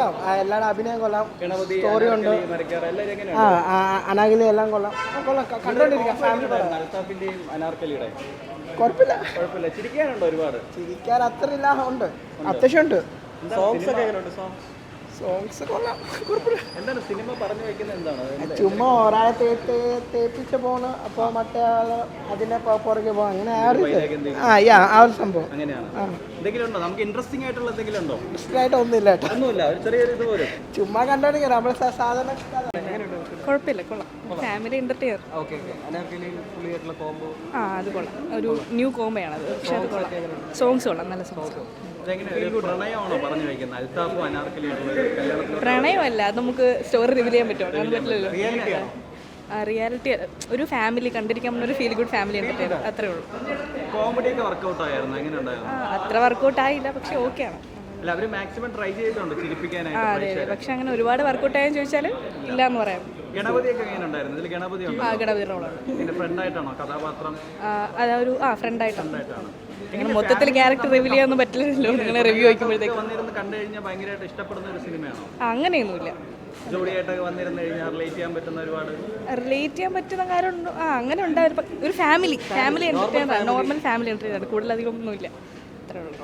കൊള്ളാം, എല്ലാവരുടെ അഭിനയം കൊള്ളാം, സ്റ്റോറി ഉണ്ട്. അനാഗിലി എല്ലാം കൊള്ളാം, കൊള്ളാം, കണ്ടോണ്ടിരിക്കാം. കുഴപ്പമില്ല, ചിരിക്കാൻ അത്ര ഇല്ല, ഉണ്ട്, അത്യാവശ്യം ഉണ്ട്. സോങ്സ് കൊള്ളാം, ചുമ്മാ ഒരാളെ തേപ്പിച്ച് പോണ്, അപ്പോൾ മറ്റേ ആള് അതിന്റെ പുറകെ പോകും, അങ്ങനെ ആ ഒരു സംഭവം. ഇൻട്രസ്റ്റിംഗ് ആയിട്ട് ഒന്നുമില്ല, ചുമ്മാ കണ്ടോണ്ടിരിക്കാം നമ്മള് സാധാരണ. കുഴപ്പമില്ല, കൊള്ളാം, ഫാമിലി എന്റർടൈനർ. അത് കൊള്ളാം, ഒരു ന്യൂ കോംബോയാണ് അത്, പക്ഷെ അത് കൊള്ളാം. സോങ്സ് കൊള്ളാം, നല്ല സോങ്സ്. പ്രണയമല്ല, അത് നമുക്ക് സ്റ്റോറി റിവീൽ ചെയ്യാൻ പറ്റുമോ? അത് പറ്റില്ലല്ലോ. റിയാലിറ്റി, ഒരു ഫാമിലി കണ്ടിരിക്കാൻ പറ്റുന്ന ഒരു ഫീൽ ഗുഡ് ഫാമിലി എന്റർടൈനർ, അത്രേ ഉള്ളൂ. അത്ര വർക്കൗട്ട് ആയില്ല, പക്ഷെ ഓക്കെ ആണ്. അതെ, പക്ഷെ അങ്ങനെ ഒരുപാട് വർക്കൗട്ട് ആയെന്ന് ചോദിച്ചാൽ ഇല്ല എന്ന് പറയാം. ഗണപതി റോളാണ്, അതൊരു ഫ്രണ്ടായിട്ടാണ്. അങ്ങനെ മൊത്തത്തിൽ ക്യാരക്ടർ റിവീൽ ചെയ്യാനൊന്നും പറ്റില്ലല്ലോ, ഇങ്ങനെ റിവ്യൂ വയ്ക്കുമ്പോഴത്തേക്ക്. അങ്ങനെയൊന്നുമില്ല, റിലേറ്റ് ചെയ്യാൻ പറ്റുന്ന കാര്യം അങ്ങനെ ഉണ്ടാവും. ഒരു family entertainer, normal family entertainer, കൂടുതലധികം ഒന്നുമില്ല, അത്രേ ഉള്ളൂ.